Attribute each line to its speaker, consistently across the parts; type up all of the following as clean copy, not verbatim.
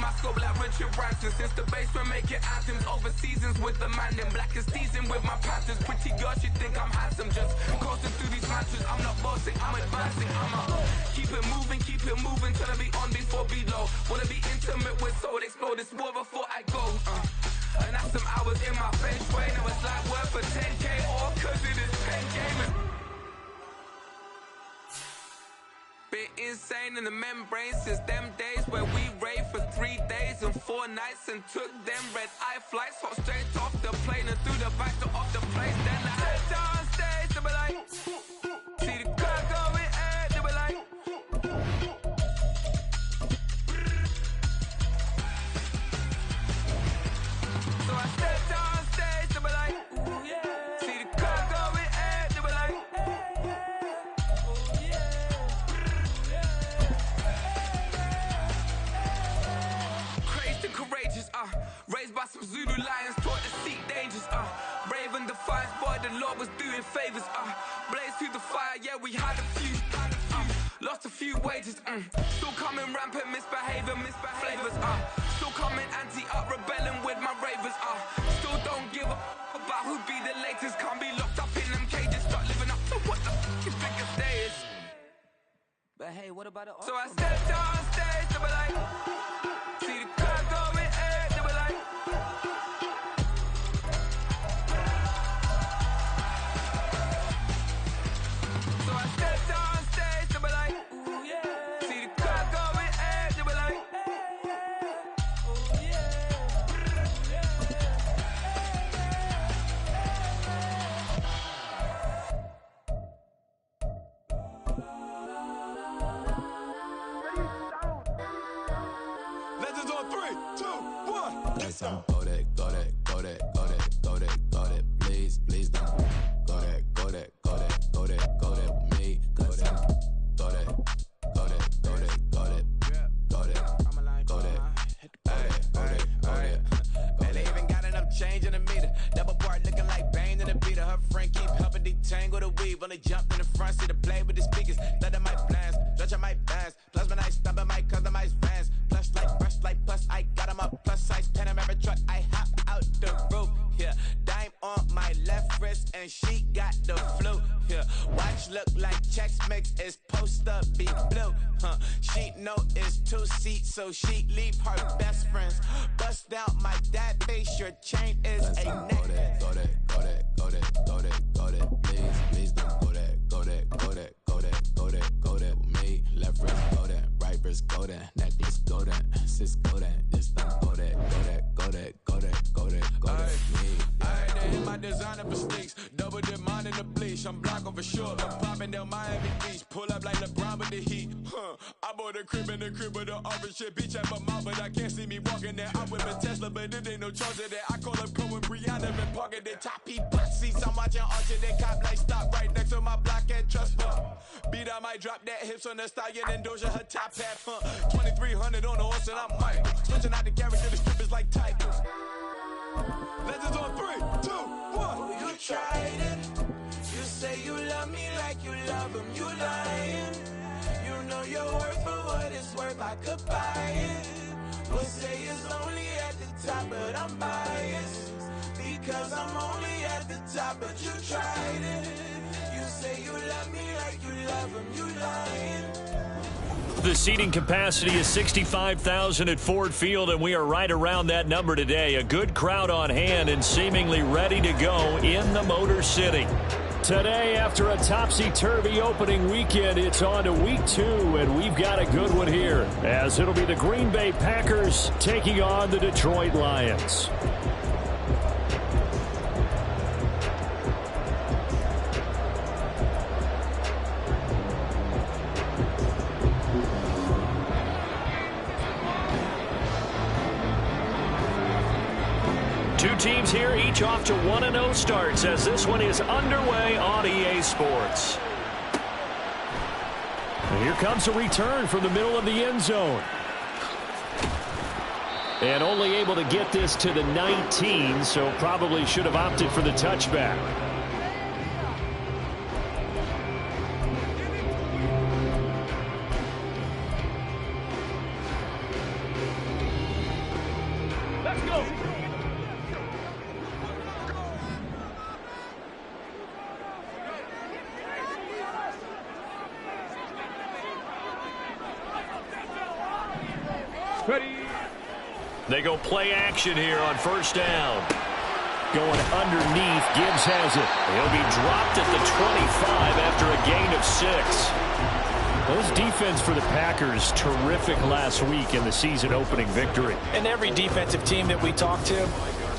Speaker 1: my scope like Richard Branson. Since the basement making anthems over seasons with the man. Then black is seasoned with my patterns. Pretty girl, she think I'm handsome. Just coasting through these mansions. I'm not bossing, I'm advancing. I'ma keep it moving till I be on before below. Wanna be intimate with soul, explode this war before I go. And that's some hours in my feng shui. Now it's like work for 10K all cause it is pen gaming. Been insane in the membrane since them days where we raved for 3 days and 4 nights and took them red eye flights. Hop straight off the plane and through the back door of the place. Then I head on stage, they be like, see the crowd going ahead, they be like. So I stepped on stage, they be like, ooh yeah. See the crowd going ahead, they be like, ooh yeah. Crazed and courageous, raised by some Zulu lions, taught to seek dangers, brave and defiant, boy, the Lord was doing favors, blaze through the fire, yeah, we had a few, lost a few wages, still coming rampant, misbehavior, flavors, still coming anti-up, rebelling with my ravers, still don't give a about who be the latest, can't be locked up in them cages, start living up to what the f*** is biggest day is.
Speaker 2: But hey, what about the
Speaker 1: So I stepped on stage, they be like, see the crowd going ahead, they be like. So I stepped on stage, they be like, ooh yeah. See the crowd going ahead, they be like, ooh yeah.
Speaker 3: Legends on 3, 2, 1.
Speaker 4: Yes, I'm go that, go that, go that, go that, go that, go that. Please, please don't go that, go that, go that, go that, go that with me. Go that, go that, go that, go that, go that, go that, go that, go that.
Speaker 3: Man, they even got enough change in the meter. Double part looking like Bane in the beater. Her friend keep helping detangle the weave. Only jumped in the front seat to play with the speakers. Thunder my plans, stretching my bands. Plus when I stumble my customized vans. Plush like brush like plus I got 'em up plus size Panamera truck. I hop out the roof. Yeah, dime on my left wrist and she got the flu. Yeah, watch look like checks mix is post up be blue. She know it's 2 seats so she leave her best friends. Bust down my dad face. Your chain is
Speaker 4: Yes,
Speaker 3: a
Speaker 4: I'm
Speaker 3: neck.
Speaker 4: go that, go that, go that, go that, go that, go that. Please, please don't go that, go that, go that, go that, go that, go that with me. Left wrist go that, right wrist go that, necklace go that, sis go that, this don't go that, go that, go that, go that, go that, go that with me.
Speaker 3: I ain't in my designer mistakes. Double dip mine in the bleach. I'm blocking for sure. I'm popping down Miami Beach. Pull up like LeBron with the heat. I bought a crib in the crib with the orange shit. Beach at my mouth, but I can't see me walking there. I'm with a Tesla, but it ain't no charge of that. I call up Cohen Brianna and parking the top P butt seats. I'm watching Archer. They cop like stop right next to my block at Trust Fund. Beat I might drop that hips on the stallion and Doja her top hat. 2300 on the horse and I'm Mike. Switching out the character, the strippers like typos. Legends on 3, 2, 1.
Speaker 1: You tried it. You say you love me like you love him. You lying. You know your worth for what it's worth. I could buy it. Would say it's only at the top, but I'm biased because I'm only at the top. But you tried it. You say you love me like you love him. You lying.
Speaker 5: The seating capacity is 65,000 at Ford Field, and we are right around that number today. A good crowd on hand and seemingly ready to go in the Motor City. Today, after a topsy-turvy opening weekend, it's on to week 2, and we've got a good one here, as it'll be the Green Bay Packers taking on the Detroit Lions. Two teams here, each off to 1-0 starts as this one is underway on EA Sports. And here comes a return from the middle of the end zone. And only able to get this to the 19, so probably should have opted for the touchback. They go play action here on first down. Going underneath, Gibbs has it. He'll be dropped at the 25 after a gain of 6. Those defense for the Packers, terrific last week in the season-opening victory.
Speaker 6: And every defensive team that we talk to,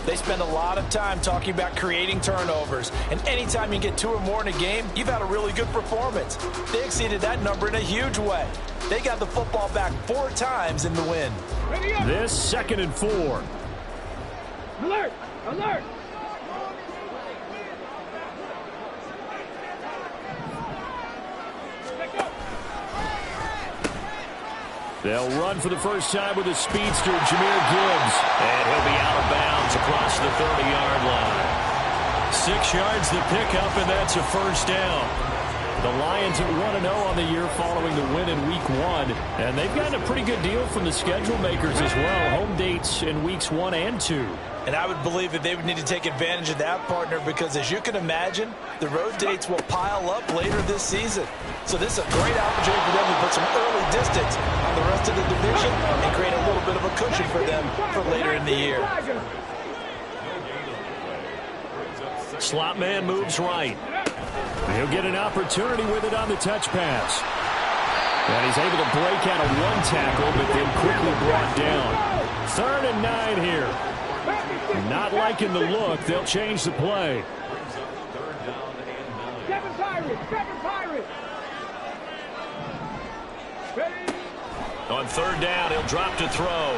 Speaker 6: they spend a lot of time talking about creating turnovers. And anytime you get 2 or more in a game, you've had a really good performance. They exceeded that number in a huge way. They got the football back 4 times in the win.
Speaker 5: This 2nd and 4.
Speaker 7: Alert! Alert!
Speaker 5: They'll run for the first time with a speedster, Jahmyr Gibbs. And he'll be out of bounds across the 30-yard line. 6 yards the pickup, and that's a first down. The Lions at 1-0 on the year following the win in Week 1. And they've gotten a pretty good deal from the schedule makers as well. Home dates in Weeks 1 and 2.
Speaker 6: And I would believe that they would need to take advantage of that, partner, because as you can imagine, the road dates will pile up later this season. So this is a great opportunity for them to put some early distance on the rest of the division and create a little bit of a cushion for them for later in the year.
Speaker 5: Slot man moves right. He'll get an opportunity with it on the touch pass. And he's able to break out of 1 tackle, but then quickly brought down. 3rd and 9 here. Not liking the look. They'll change the play.
Speaker 7: 7 Pirates! 7 Pirates!
Speaker 5: On 3rd down, he'll drop to throw.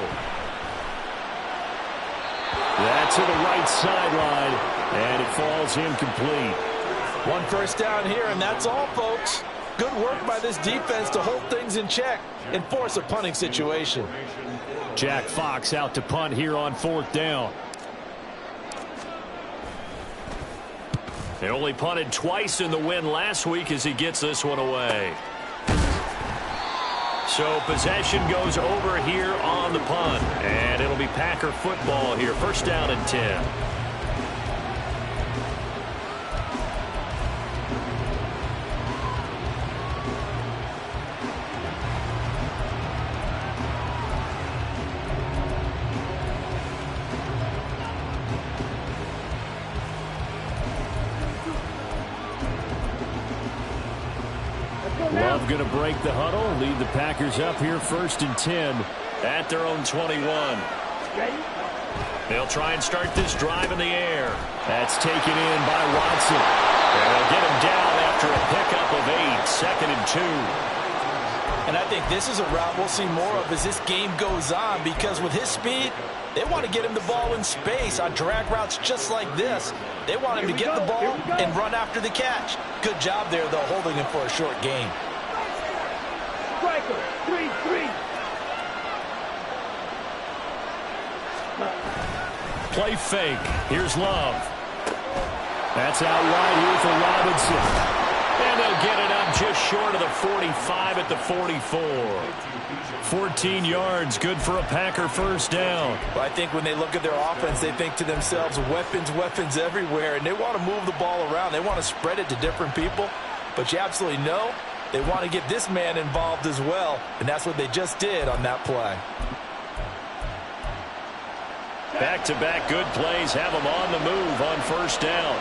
Speaker 5: That's to the right sideline, and it falls incomplete.
Speaker 6: 1 first down here, and that's all, folks. Good work by this defense to hold things in check and force a punting situation.
Speaker 5: Jack Fox out to punt here on 4th down. They only punted twice in the win last week as he gets this one away. So possession goes over here on the punt. And it'll be Packer football here. 1st down and 10. Love going to break the huddle, lead the Packers up here 1st and 10 at their own 21. They'll try and start this drive in the air. That's taken in by Watson. And they'll get him down after a pickup of 8, 2nd and 2.
Speaker 6: And I think this is a route we'll see more of as this game goes on, because with his speed, they want to get him the ball in space on drag routes just like this. They want him to get the ball and run after the catch. Good job there, though, holding him for a short gain.
Speaker 7: Striker! 3-3!
Speaker 5: Play fake. Here's Love. That's out wide here for Robinson. And they'll get it up just short of the 45 at the 44. 14 yards, good for a Packer 1st down.
Speaker 6: Well, I think when they look at their offense, they think to themselves, weapons, weapons everywhere, and they want to move the ball around. They want to spread it to different people, but you absolutely know they want to get this man involved as well, and that's what they just did on that play.
Speaker 5: Back-to-back good plays have them on the move on 1st down.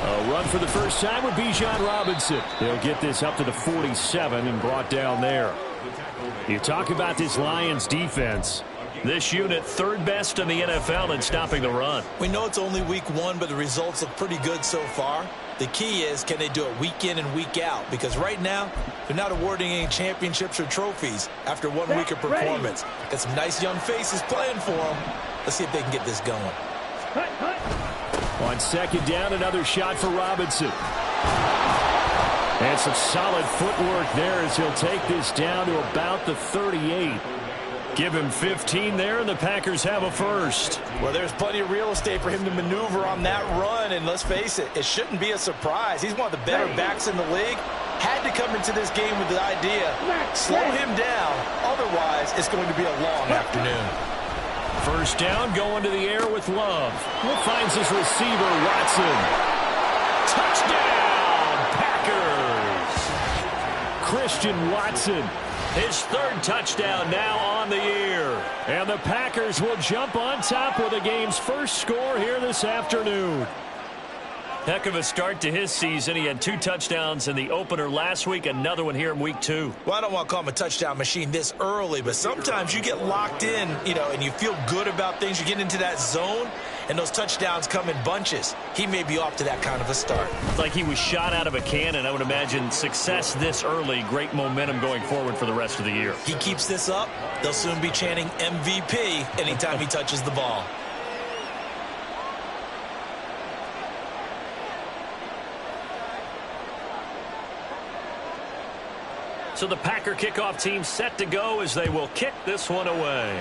Speaker 5: A run for the first time with Bijan Robinson. They'll get this up to the 47 and brought down there. You talk about this Lions defense. This unit 3rd best in the NFL in stopping the run.
Speaker 6: We know it's only week 1, but the results look pretty good so far. The key is, can they do it week in and week out? Because right now, they're not awarding any championships or trophies after 1 week of performance. Got some nice young faces playing for them. Let's see if they can get this going.
Speaker 5: On 2nd down, another shot for Robinson. And some solid footwork there as he'll take this down to about the 38. Give him 15 there, and the Packers have a 1st.
Speaker 6: Well, there's plenty of real estate for him to maneuver on that run, and let's face it, it shouldn't be a surprise. He's one of the better backs in the league. Had to come into this game with the idea, slow him down, otherwise it's going to be a long afternoon.
Speaker 5: 1st down, going to the air with Love. Who finds his receiver, Watson. Touchdown, Packers. Christian Watson. His third touchdown now on the year. And the Packers will jump on top with the game's first score here this afternoon. Heck of a start to his season. He had 2 touchdowns in the opener last week, another one here in week 2.
Speaker 6: Well, I don't want to call him a touchdown machine this early, but sometimes you get locked in, and you feel good about things. You get into that zone, and those touchdowns come in bunches. He may be off to that kind of a start.
Speaker 5: It's like he was shot out of a cannon. I would imagine success this early, great momentum going forward for the rest of the year.
Speaker 6: He keeps this up, they'll soon be chanting MVP anytime he touches the ball.
Speaker 5: So the Packer kickoff team set to go as they will kick this one away.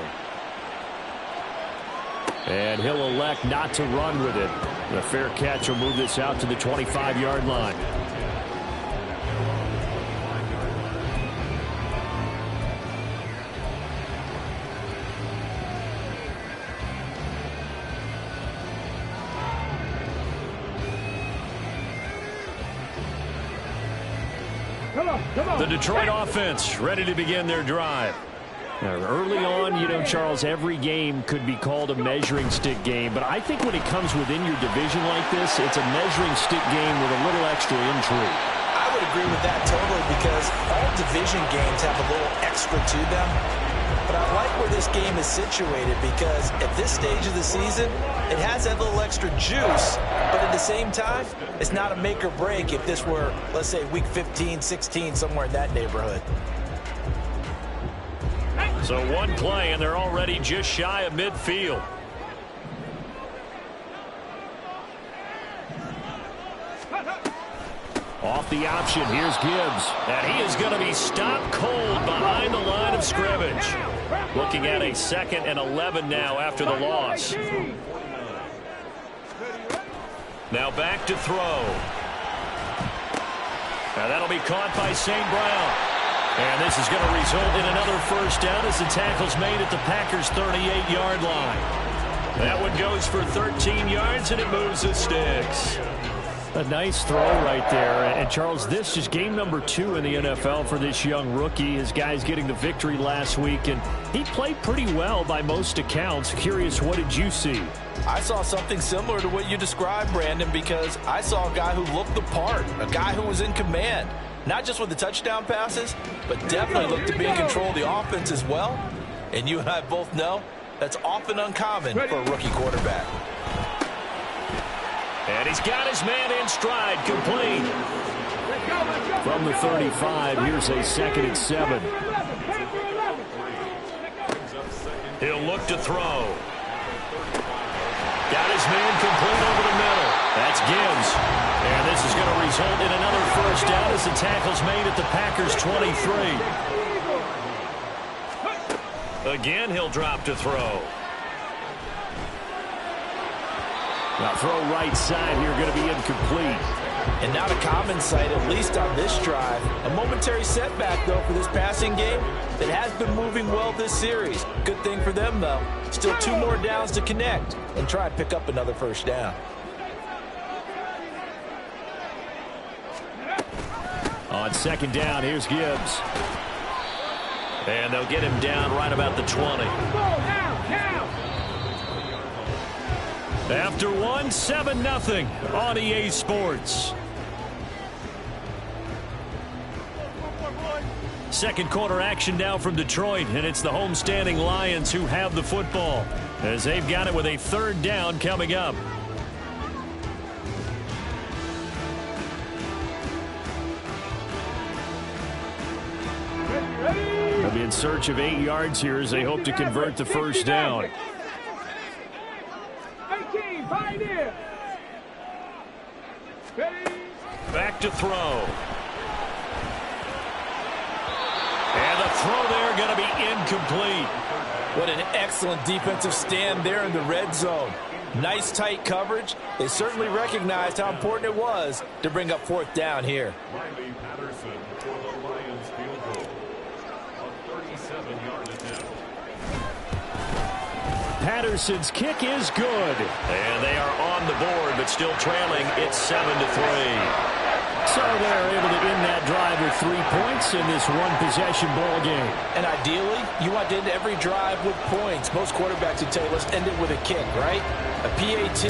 Speaker 5: And he'll elect not to run with it. The fair catch will move this out to the 25-yard line. The Detroit offense ready to begin their drive. Now, early on, Charles, every game could be called a measuring stick game, but I think when it comes within your division like this, it's a measuring stick game with a little extra intrigue.
Speaker 6: I would agree with that totally because all division games have a little extra to them. But I like where this game is situated because at this stage of the season, it has that little extra juice, but at the same time, it's not a make or break if this were, let's say, week 15, 16, somewhere in that neighborhood.
Speaker 5: So one play, and they're already just shy of midfield. Off the option, here's Gibbs. And he is going to be stopped cold behind the line of scrimmage. Looking at a 2nd and 11 now after the loss. Now back to throw. Now that'll be caught by St. Brown. And this is going to result in another first down as the tackle's made at the Packers' 38-yard line. That one goes for 13 yards, and it moves the sticks. A nice throw right there. And, Charles, this is game number 2 in the NFL for this young rookie. His guys getting the victory last week, and he played pretty well by most accounts. Curious, what did you see?
Speaker 6: I saw something similar to what you described, Brandon, because I saw a guy who looked the part, a guy who was in command, not just with the touchdown passes, but definitely looked to be in control of the offense as well. And you and I both know that's often uncommon for a rookie quarterback.
Speaker 5: And he's got his man in stride, complete. From the 35, here's a 2nd and 7. He'll look to throw. Got his man complete over the middle. That's Gibbs. And this is going to result in another first down as the tackle's made at the Packers' 23. Again, he'll drop to throw. Now throw right side here, going to be incomplete.
Speaker 6: And not a common sight, at least on this drive. A momentary setback, though, for this passing game that has been moving well this series. Good thing for them, though. Still 2 more downs to connect and try and pick up another first down.
Speaker 5: On 2nd down, here's Gibbs. And they'll get him down right about the 20. After one, 7-0 on EA Sports. Second quarter action now from Detroit, and it's the homestanding Lions who have the football as they've got it with a 3rd down coming up. They'll be in search of 8 yards here as they hope to convert the first down. Back to throw. And the throw there going to be incomplete.
Speaker 6: What an excellent defensive stand there in the red zone. Nice tight coverage. They certainly recognized how important it was to bring up 4th down here.
Speaker 5: Patterson's kick is good. And they are on the board, but still trailing. It's 7-3. So they're able to end that drive with 3 points in this one-possession ball game.
Speaker 6: And ideally, you want to end every drive with points. Most quarterbacks would tell you, let's end it with a kick, right? A PAT,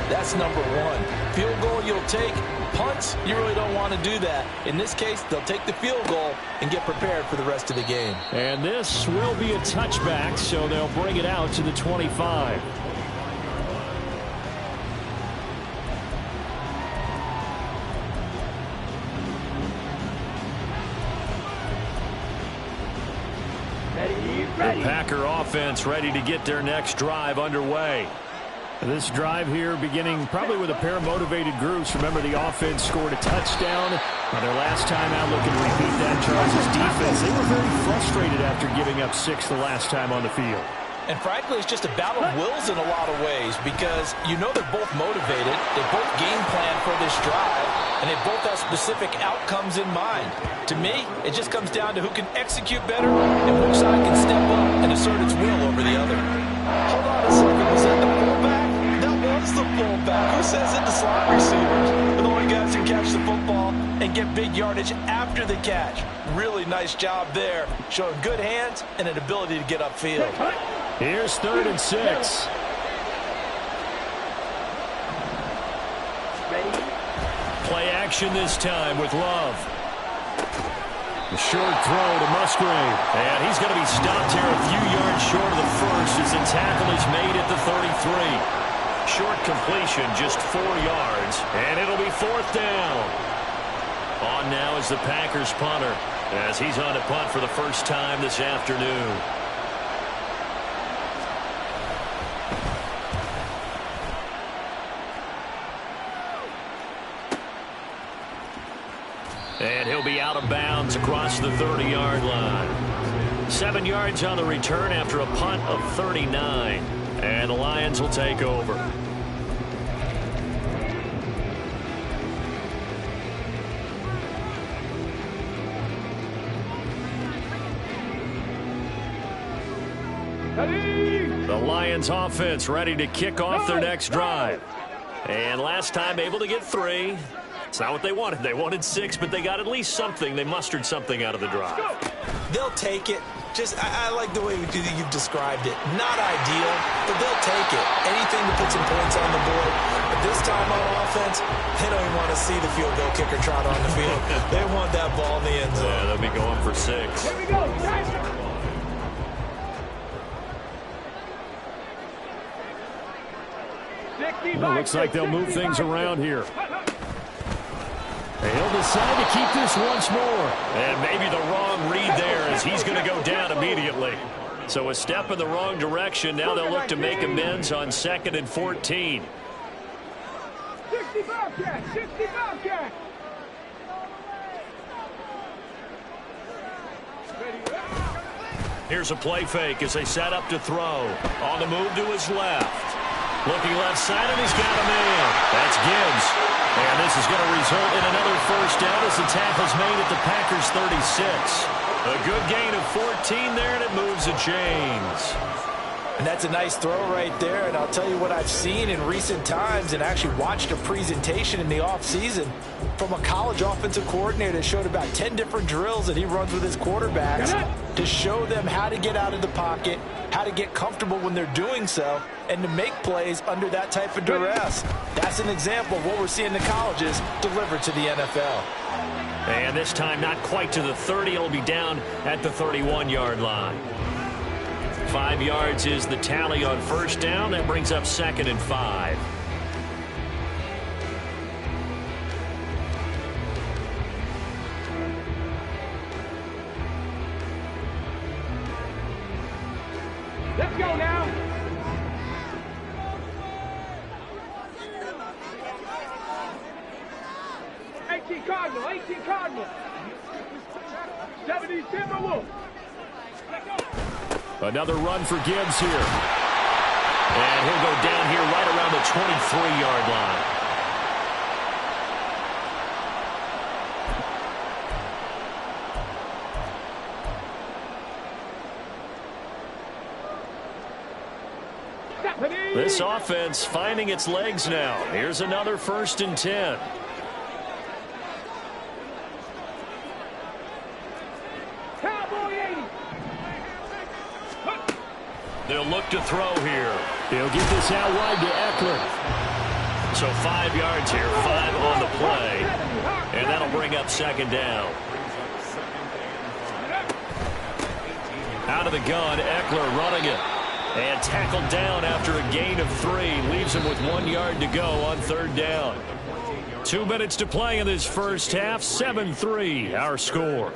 Speaker 6: that's number one. Field goal you'll take. Punts, you really don't want to do that. In this case, they'll take the field goal and get prepared for the rest of the game.
Speaker 5: And this will be a touchback, so they'll bring it out to the 25. The Packer offense ready to get their next drive underway. This drive here beginning probably with a pair of motivated groups. Remember, the offense scored a touchdown. Their last time out looking to repeat that. Charles' defense, they were very frustrated after giving up 6 the last time on the field.
Speaker 6: And frankly, it's just a battle of wills in a lot of ways because you know they're both motivated. They both game plan for this drive, and they both have specific outcomes in mind. To me, it just comes down to who can execute better and which side can step up and assert its will over the other. Hold on a second. Was that the fullback? That was the fullback. Who says it? The slot receivers. They're the only guys who catch the football and get big yardage after the catch. Really nice job there, showing good hands and an ability to get upfield.
Speaker 5: Here's 3rd and 6. Play action this time with Love. The short throw to Musgrave. And he's going to be stopped here a few yards short of the first as the tackle is made at the 33. Short completion, just 4 yards. And it'll be 4th down. On now is the Packers punter as he's on to punt for the first time this afternoon. And he'll be out of bounds across the 30-yard line. 7 yards on the return after a punt of 39. And the Lions will take over. The Lions offense ready to kick off their next drive. And last time able to get 3. It's not what they wanted. They wanted 6, but they got at least something. They mustered something out of the drive.
Speaker 6: They'll take it. I like the way you've described it. Not ideal, but they'll take it. Anything to put some points on the board. But this time on offense, they don't even want to see the field goal kicker trot on the field. They want that ball in the end zone.
Speaker 5: Yeah, they'll be going for 6.
Speaker 7: Here we go.
Speaker 5: Well, looks like they'll move things around here. He'll decide to keep this once more. And maybe the wrong read there as he's going to go down immediately. So a step in the wrong direction. Now they'll look to make amends on 2nd and 14.
Speaker 7: 60 Bobcat! 60 Bobcat!
Speaker 5: Here's a play fake as they set up to throw. On the move to his left. Looking left side, and he's got a man. That's Gibbs. And this is going to result in another first down as the tackle's made at the Packers' 36. A good gain of 14 there, and it moves the chains.
Speaker 6: And that's a nice throw right there. And I'll tell you what I've seen in recent times and actually watched a presentation in the offseason from a college offensive coordinator that showed about 10 different drills that he runs with his quarterbacks to show them how to get out of the pocket, how to get comfortable when they're doing so, and to make plays under that type of duress. That's an example of what we're seeing the colleges deliver to the NFL.
Speaker 5: And this time not quite to the 30. It'll be down at the 31-yard line. 5 yards is the tally on first down. That brings up 2nd and 5.
Speaker 7: Let's go now. Cardinal, 18 Cardinal. 70 Timberwolves.
Speaker 5: Another run for Gibbs here. And he'll go down here right around the 23-yard line. This offense finding its legs now. Here's another 1st and 10. They'll look to throw here.
Speaker 8: He'll get this out wide to Eckler.
Speaker 5: So 5 yards here, 5 on the play. And that'll bring up second down. Out of the gun, Eckler running it. And tackled down after a gain of 3. Leaves him with 1 yard to go on third down. 2 minutes to play in this first half. 7-3, our score.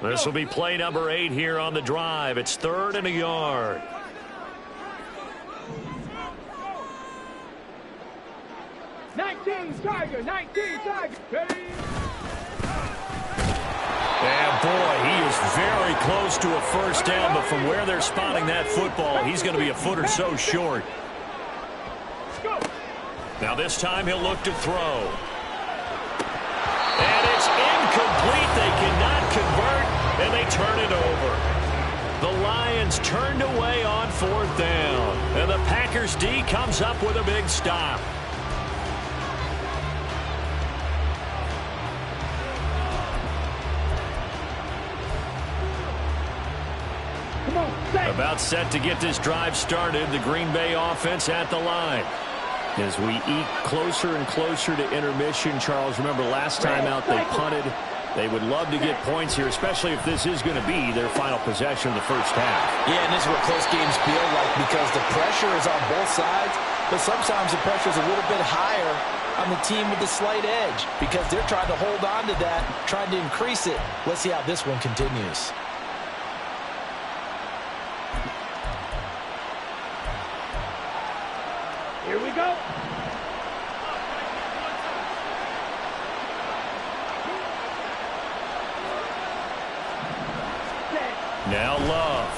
Speaker 5: This will be play number 8 here on the drive. It's 3rd and a yard.
Speaker 7: Tiger, 19 Tiger.
Speaker 5: And boy, he is very close to a first down, but from where they're spotting that football, he's going to be a foot or so short. Now this time he'll look to throw. And it's incomplete. They cannot convert, and they turn it over. The Lions turned away on 4th down, and the Packers D comes up with a big stop. About set to get this drive started. The Green Bay offense at the line.
Speaker 8: As we eke closer and closer to intermission, Charles, remember last time out they punted. They would love to get points here, especially if this is going to be their final possession of the first half.
Speaker 6: Yeah, and this is what close games feel like because the pressure is on both sides, but sometimes the pressure is a little bit higher on the team with the slight edge because they're trying to hold on to that, trying to increase it. Let's see how this one continues.
Speaker 7: Here we go.
Speaker 5: Now Love.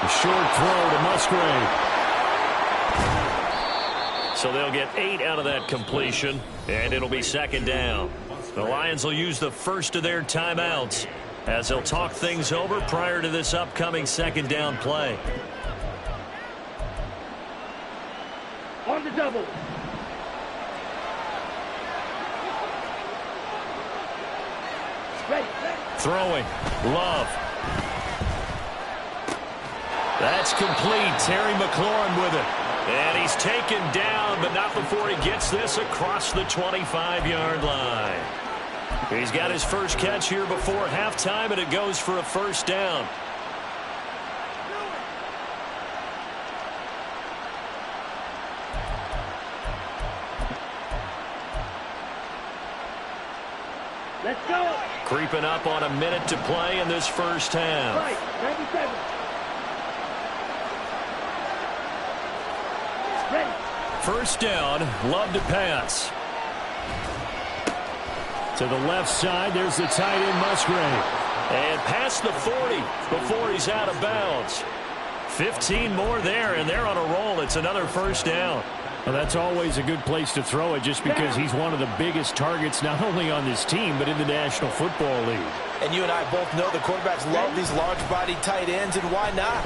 Speaker 5: A short throw to Musgrave. So they'll get 8 out of that completion, and it'll be second down. The Lions will use the first of their timeouts as they'll talk things over prior to this upcoming second down play.
Speaker 7: On the double. Ready.
Speaker 5: Throwing. Love. That's complete. Terry McLaurin with it. And he's taken down, but not before he gets this across the 25-yard line. He's got his first catch here before halftime, and it goes for a first down.
Speaker 7: Let's go.
Speaker 5: Creeping up on a minute to play in this first half.
Speaker 7: Right, 97. Ready.
Speaker 5: First down, Love to pass.
Speaker 8: To the left side, there's the tight end Musgrave.
Speaker 5: And past the 40 before he's out of bounds. 15 more there, and they're on a roll. It's another first down.
Speaker 8: Well, that's always a good place to throw it just because he's one of the biggest targets not only on this team but in the National Football League.
Speaker 6: And you and I both know the quarterbacks love these large-body tight ends, and why not?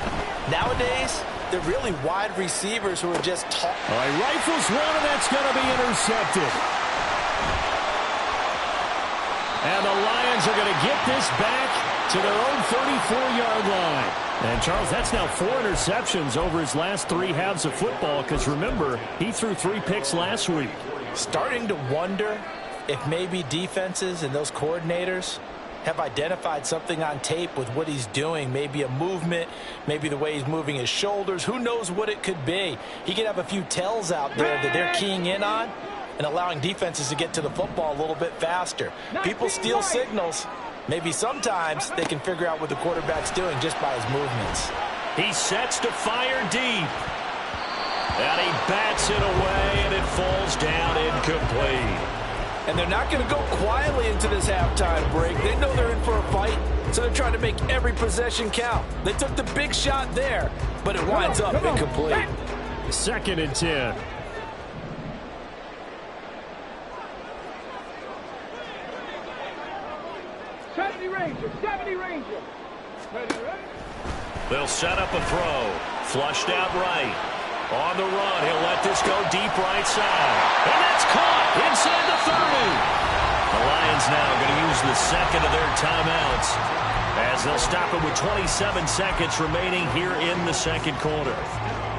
Speaker 6: Nowadays, they're really wide receivers who are just tall.
Speaker 8: All right, rifles one, and that's going to be intercepted. And the Lions are going to get this back to their own 34-yard line. And, Charles, that's now 4 interceptions over his last 3 halves of football because, remember, he threw 3 picks last week.
Speaker 6: Starting to wonder if maybe defenses and those coordinators have identified something on tape with what he's doing. Maybe a movement, maybe the way he's moving his shoulders. Who knows what it could be? He could have a few tells out there that they're keying in on and allowing defenses to get to the football a little bit faster. People steal signals. Maybe sometimes they can figure out what the quarterback's doing just by his movements.
Speaker 5: He sets to fire deep. And he bats it away, and it falls down incomplete.
Speaker 6: And they're not going to go quietly into this halftime break. They know they're in for a fight, so they're trying to make every possession count. They took the big shot there, but it winds up incomplete.
Speaker 8: 2nd and 10.
Speaker 5: They'll set up a throw. Flushed out right. On the run, he'll let this go deep right side. And that's caught inside the 30. The Lions now going to use the second of their timeouts as they'll stop it with 27 seconds remaining here in the second quarter.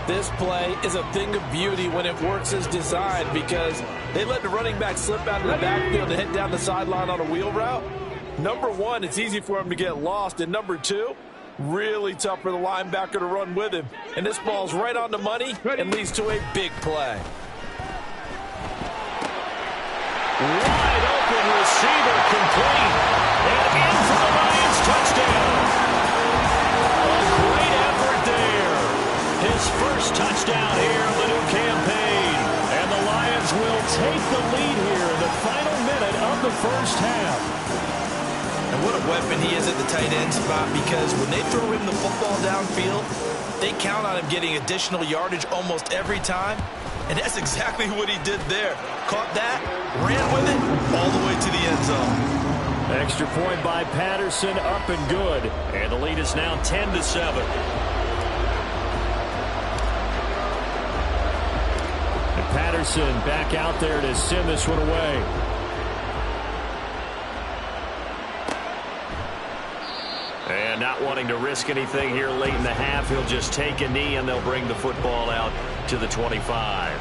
Speaker 6: This play is a thing of beauty when it works as designed because they let the running back slip out of the backfield and hit down the sideline on a wheel route. Number one, it's easy for him to get lost. And number two, really tough for the linebacker to run with him. And this ball's right on the money and leads to a big play.
Speaker 5: Wide open receiver complete. And in for the Lions touchdown. A great effort there. His first touchdown here of the new campaign. And the Lions will take the lead here in the final minute of the first half.
Speaker 6: And what a weapon he is at the tight end spot, because when they throw him the football downfield, they count on him getting additional yardage almost every time. And that's exactly what he did there. Caught that, ran with it, all the way to the end zone.
Speaker 8: Extra point by Patterson, up and good.
Speaker 5: And the lead is now 10-7.
Speaker 8: And Patterson back out there to send this one away.
Speaker 5: And not wanting to risk anything here late in the half, he'll just take a knee and they'll bring the football out to the 25.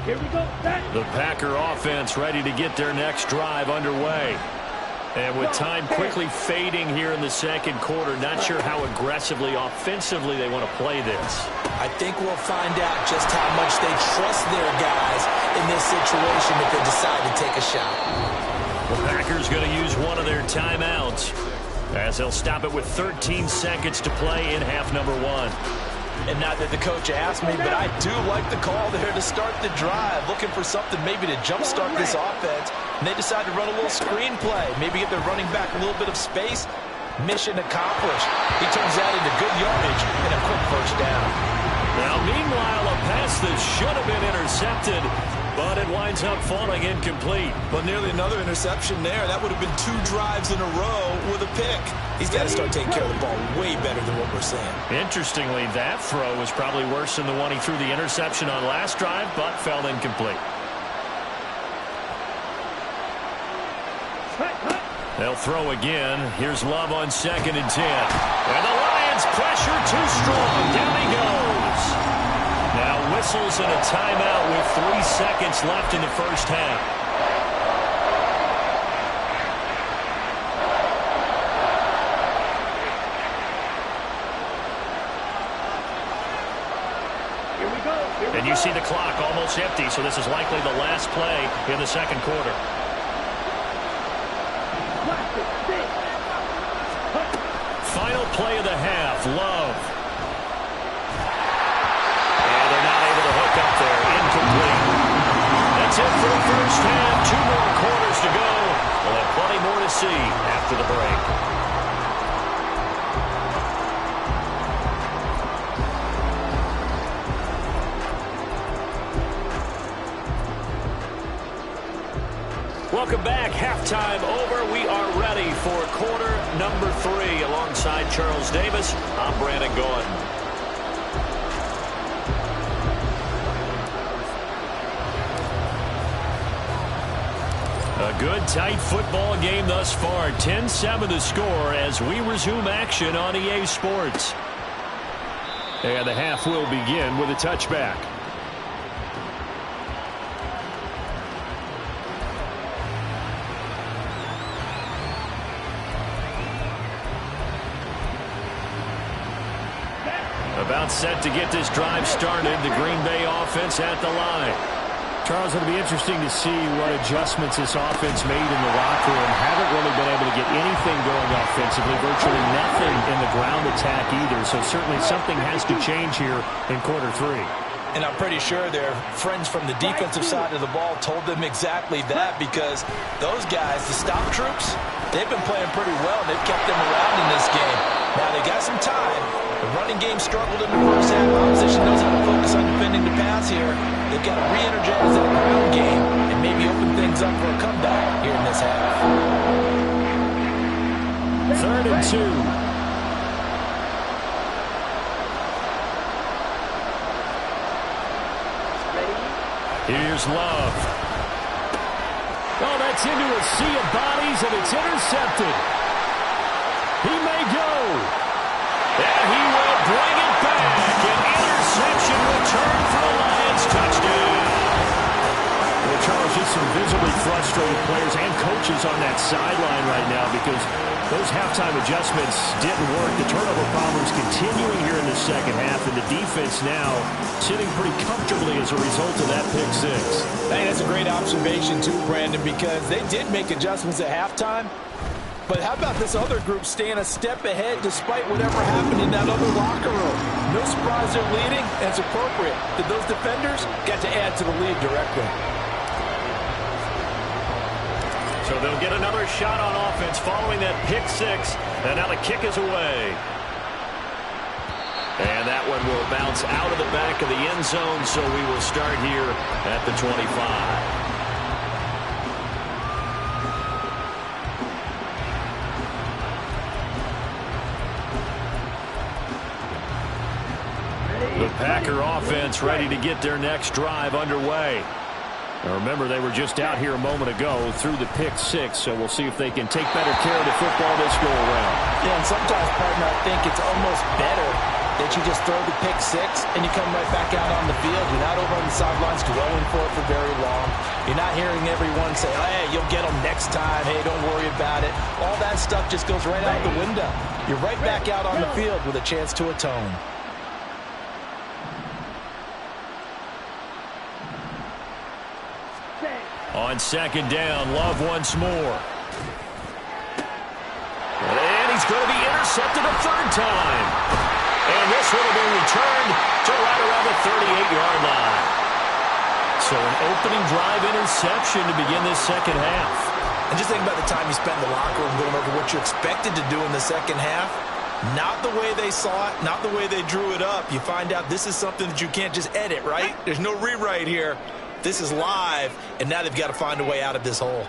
Speaker 7: Here we go.
Speaker 5: The Packer offense ready to get their next drive underway. And with time quickly fading here in the second quarter, not sure how aggressively, offensively they want to play this.
Speaker 6: I think we'll find out just how much they trust their guys in this situation if they decide to take a shot.
Speaker 5: The Packers going to use one of their timeouts as they'll stop it with 13 seconds to play in half number one.
Speaker 6: And not that the coach asked me, but I do like the call there to start the drive, looking for something maybe to jumpstart this offense. And they decide to run a little screen play, maybe get their running back a little bit of space. Mission accomplished. He turns that into good yardage and a quick first down.
Speaker 5: Now, meanwhile, a pass that should have been intercepted, but it winds up falling incomplete.
Speaker 6: But nearly another interception there. That would have been 2 drives in a row with a pick. He's got to start taking care of the ball way better than what we're seeing.
Speaker 5: Interestingly, that throw was probably worse than the one he threw the interception on last drive, but fell incomplete. They'll throw again. Here's Love on 2nd and 10. And the Lions pressure too strong. Down he goes. Now whistles and a timeout with 3 seconds left in the first half. And you see the clock almost empty, so this is likely the last play in the second quarter. Final play of the half, Love. And they're not able to hook up there, incomplete. That's it for the first half. 2 more quarters to go. We'll have plenty more to see after the break. Welcome back. Halftime over. We are ready for quarter number 3. Alongside Charles Davis, I'm Brandon Gordon. A good, tight football game thus far. 10-7 the score as we resume action on EA Sports. And the half will begin with a touchback. About set to get this drive started. The Green Bay offense at the line.
Speaker 8: Charles, it'll be interesting to see what adjustments this offense made in the locker room. Haven't really been able to get anything going offensively, virtually nothing in the ground attack either. So certainly something has to change here in quarter 3.
Speaker 6: And I'm pretty sure their friends from the defensive side of the ball told them exactly that, because those guys, the stop troops, they've been playing pretty well, and they've kept them around in this game. Now, they got some time. The running game struggled in the first half. Opposition knows how to focus on defending the pass here. They've got to re-energize that ground game and maybe open things up for a comeback here in this half.
Speaker 8: 3rd and 2.
Speaker 5: Here's Love.
Speaker 8: Oh, that's into a sea of bodies, and it's intercepted. He may go.
Speaker 5: And he will bring it back. An interception return for the Lions. Touchdown.
Speaker 8: Well, Charles, just some visibly frustrated players and coaches on that sideline right now because those halftime adjustments didn't work. The turnover problems continuing here in the second half, and the defense now sitting pretty comfortably as a result of that pick 6.
Speaker 6: Hey, that's a great observation too, Brandon, because they did make adjustments at halftime. But how about this other group staying a step ahead despite whatever happened in that other locker room? No surprise they're leading, and it's appropriate that those defenders got to add to the lead directly.
Speaker 5: So they'll get another shot on offense following that pick 6. And now the kick is away. And that one will bounce out of the back of the end zone, so we will start here at the 25. The Packer offense ready to get their next drive underway. Now remember, they were just out here a moment ago through the pick 6, so we'll see if they can take better care of the football this go around.
Speaker 6: Yeah, and sometimes, partner, I think it's almost better that you just throw the pick 6 and you come right back out on the field. You're not over on the sidelines dwelling for it for very long. You're not hearing everyone say, oh, hey, you'll get them next time. Hey, don't worry about it. All that stuff just goes right out the window. You're right back out on the field with a chance to atone.
Speaker 5: On second down, Love once more. And he's going to be intercepted a third time. And this one will be returned to right around the 38-yard line. So an opening drive interception to begin this second half.
Speaker 6: And just think about the time you spent in the locker room going over what you expected to do in the second half. Not the way they saw it, not the way they drew it up. You find out this is something that you can't just edit, right? There's no rewrite here. This is live, and now they've got to find a way out of this hole.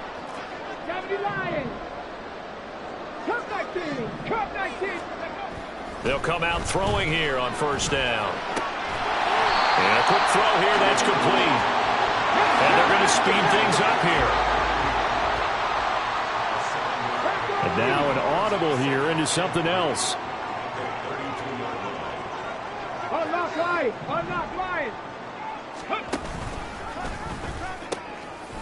Speaker 5: They'll come out throwing here on first down. And a quick throw here, that's complete. And they're going to speed things up here.
Speaker 8: And now an audible here into something else.
Speaker 7: Unlock line! Unlock line!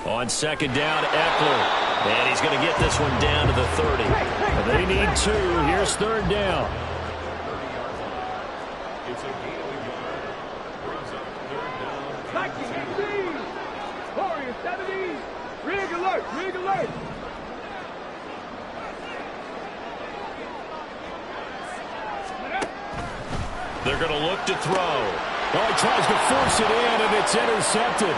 Speaker 5: On second down, Eckler. And he's going to get this one down to the 30.
Speaker 8: They need 2. Here's third down.
Speaker 7: Warriors 70. Rig alert! Rig alert!
Speaker 5: They're going to look to throw.
Speaker 8: Oh, he tries to force it in, and it's intercepted.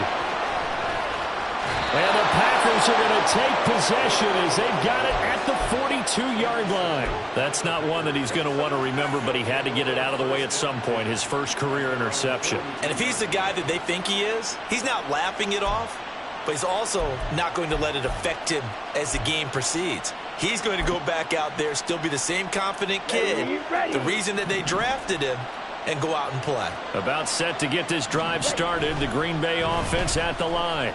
Speaker 8: And the Packers are going to take possession as they've got it at the 42-yard line.
Speaker 5: That's not one that he's going to want to remember, but he had to get it out of the way at some point, his first career interception.
Speaker 6: And if he's the guy that they think he is, he's not laughing it off, but he's also not going to let it affect him as the game proceeds. He's going to go back out there, still be the same confident kid, the reason that they drafted him, and go out and play.
Speaker 5: About set to get this drive started, the Green Bay offense at the line.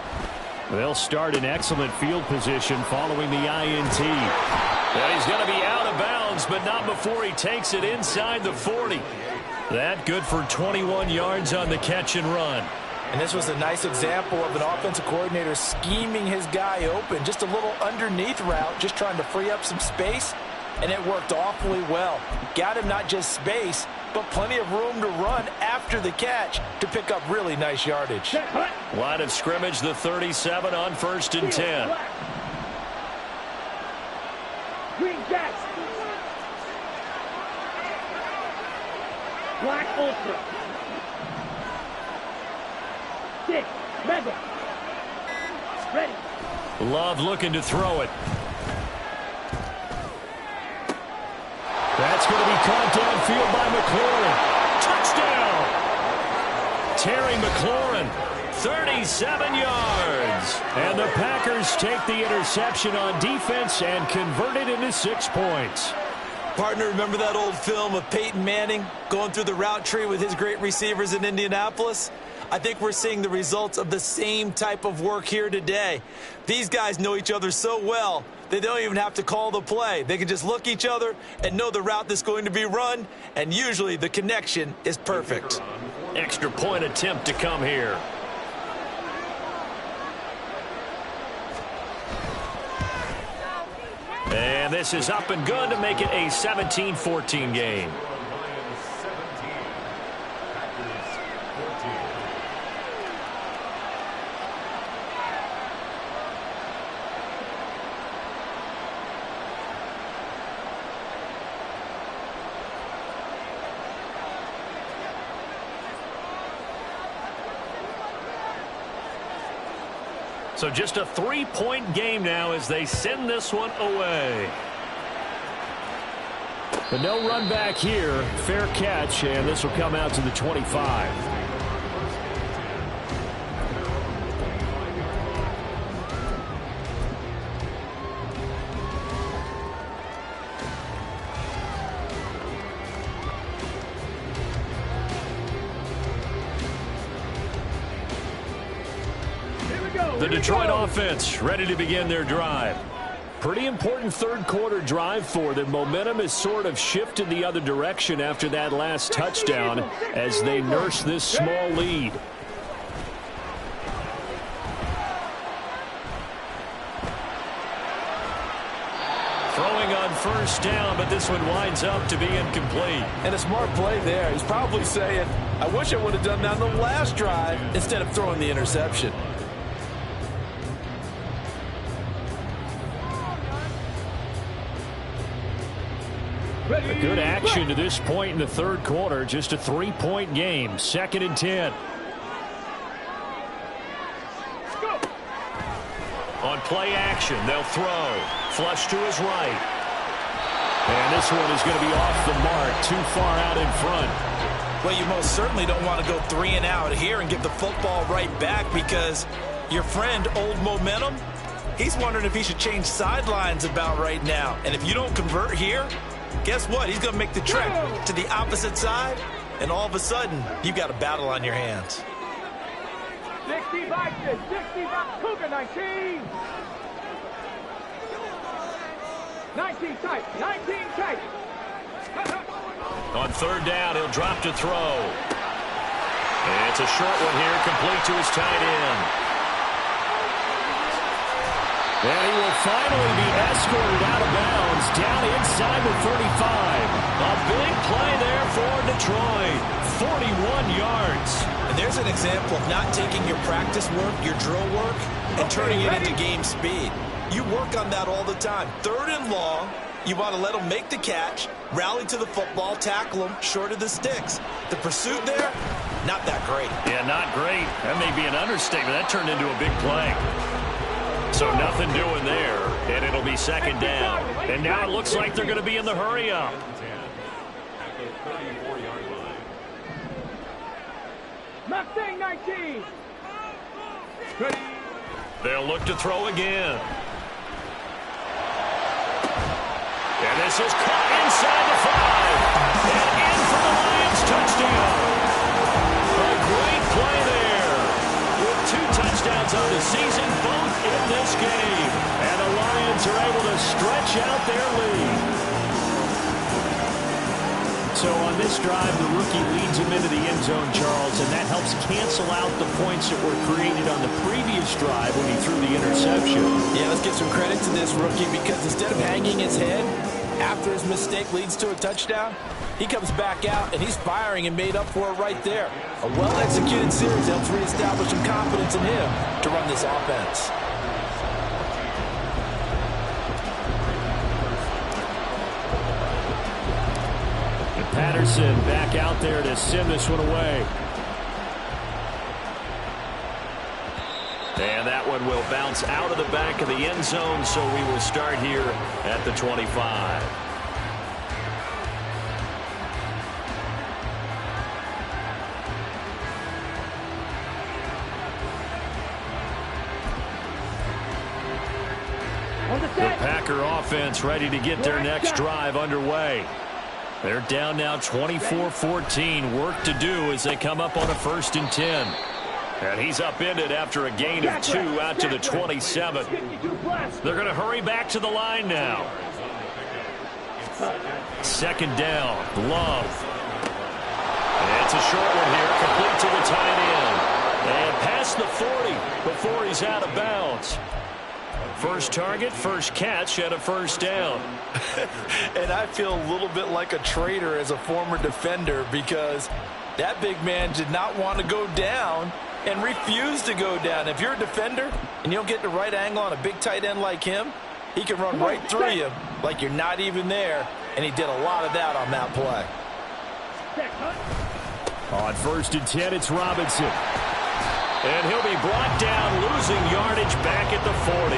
Speaker 8: They'll start in excellent field position following the INT.
Speaker 5: And he's going to be out of bounds, but not before he takes it inside the 40. That good for 21 yards on the catch and run.
Speaker 6: And this was a nice example of an offensive coordinator scheming his guy open. Just a little underneath route, just trying to free up some space, and it worked awfully well. Got him not just space, but plenty of room to run after the catch to pick up really nice yardage.
Speaker 5: Line of scrimmage, the 37 on 1st and 10.
Speaker 7: Green Jets. Black Ultra. 6. Mega. Ready.
Speaker 5: Love looking to throw it. That's going to be caught downfield by McLaurin. Touchdown! Terry McLaurin, 37 yards. And the Packers take the interception on defense and convert it into 6 points.
Speaker 6: Partner, remember that old film of Peyton Manning going through the route tree with his great receivers in Indianapolis? I think we're seeing the results of the same type of work here today. These guys know each other so well, they don't even have to call the play. They can just look each other and know the route that's going to be run, and usually the connection is perfect.
Speaker 5: Extra point attempt to come here. And this is up and good to make it a 17-14 game. So just a 3-point game now as they send this one away. But no run back here. Fair catch, and this will come out to the 25. The Detroit offense ready to begin their drive. Pretty important third quarter drive for them. Momentum has sort of shifted the other direction after that last touchdown as they nurse this small lead. Throwing on 1st down, but this one winds up to be incomplete.
Speaker 6: And a smart play there. He's probably saying, I wish I would have done that on the last drive instead of throwing the interception.
Speaker 5: A good action to this point in the third quarter. Just a 3-point game. 2nd and 10. On play action, they'll throw. Flush to his right. And this one is going to be off the mark. Too far out in front.
Speaker 6: Well, you most certainly don't want to go 3 and out here and give the football right back because your friend, Old Momentum, he's wondering if he should change sidelines about right now. And if you don't convert here, guess what? He's going to make the trek to the opposite side, and all of a sudden, you've got a battle on your hands.
Speaker 7: 65, 65, Cougar 19. 19 tight, 19 tight.
Speaker 5: On 3rd down, he'll drop to throw. And it's a short one here, complete to his tight end. And he will finally be escorted out of bounds down inside the 35. A big play there for Detroit. 41 yards.
Speaker 6: And there's an example of not taking your practice work, your drill work, and turning it into game speed. You work on that all the time. 3rd and long, you want to let them make the catch, rally to the football, tackle them short of the sticks. The pursuit there, not that great.
Speaker 5: Yeah, not great. That may be an understatement. That turned into a big play. So nothing doing there, and it'll be 2nd down. And now it looks like they're going to be in the hurry up.
Speaker 7: Mustang 19.
Speaker 5: They'll look to throw again. And this is caught inside the 5. And in for the Lions touchdown. A great play there. With 2 touchdowns on the season, both in this game. And the Lions are able to stretch out their lead. So on this drive, the rookie leads him into the end zone, Charles, and that helps cancel out the points that were created on the previous drive when he threw the interception.
Speaker 6: Yeah, let's give some credit to this rookie because instead of hanging his head after his mistake leads to a touchdown, He comes back out, and he's firing and made up for it right there. A well-executed series helps reestablish some confidence in him to run this offense.
Speaker 8: And Patterson back out there to send this one away. And that one will bounce out of the back of the end zone, so we will start here at the 25. The Packer offense ready to get their next drive underway. They're down now 24-14. Work to do as they come up on a 1st and 10. And he's upended after a gain of 2 out to the 27. They're going to hurry back to the line now. 2nd down. Love. And it's a short one here, complete to the tight end. And past the 40 before he's out of bounds. First target, first catch, and a 1st down.
Speaker 6: And I feel a little bit like a traitor as a former defender because that big man did not want to go down and refused to go down. If you're a defender and you don't get the right angle on a big tight end like him, he can run right through you like you're not even there, and he did a lot of that on that play.
Speaker 8: On 1st and 10, it's Robinson. And he'll be brought down, losing yardage back at the 40.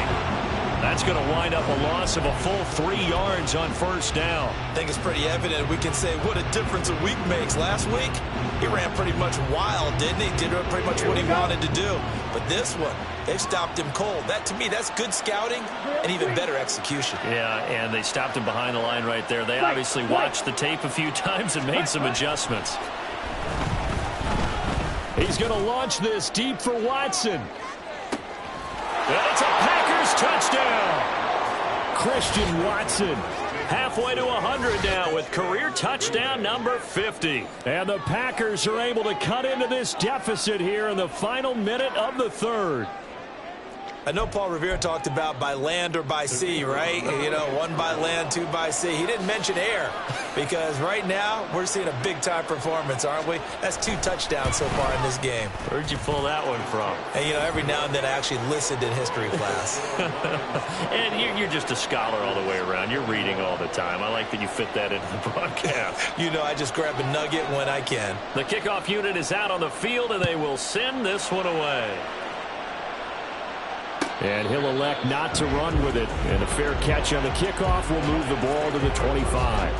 Speaker 8: That's going to wind up a loss of a full 3 yards on 1st down.
Speaker 6: I think it's pretty evident. We can say what a difference a week makes. Last week, he ran pretty much wild, didn't he? Did pretty much what he wanted to do. But this one, they stopped him cold. That, to me, that's good scouting and even better execution.
Speaker 8: Yeah, and they stopped him behind the line right there. They obviously watched the tape a few times and made some adjustments. He's going to launch this deep for Watson. And it's a Packers touchdown. Christian Watson halfway to 100 now with career touchdown number 50. And the Packers are able to cut into this deficit here in the final minute of the 3rd.
Speaker 6: I know Paul Revere talked about by land or by sea, right? You know, 1 by land, 2 by sea. He didn't mention air because right now we're seeing a big-time performance, aren't we? That's 2 touchdowns so far in this game.
Speaker 8: Where'd you pull that one from?
Speaker 6: And, you know, every now and then I actually listened in history class.
Speaker 8: And you're just a scholar all the way around. You're reading all the time. I like that you fit that into the broadcast.
Speaker 6: You know, I just grab a nugget when I can.
Speaker 8: The kickoff unit is out on the field, and they will send this one away. And he'll elect not to run with it. And a fair catch on the kickoff will move the ball to the 25.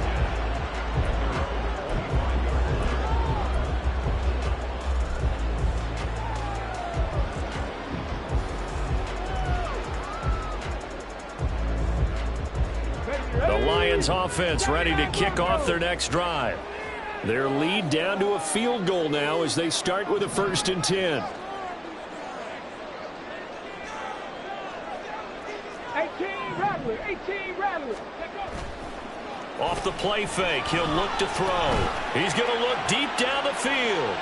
Speaker 8: The Lions offense ready to kick off their next drive. Their lead down to a field goal now as they start with a 1st and 10.
Speaker 7: 18 Rattler.
Speaker 8: Off the play fake, he'll look to throw. He's going to look deep down the field.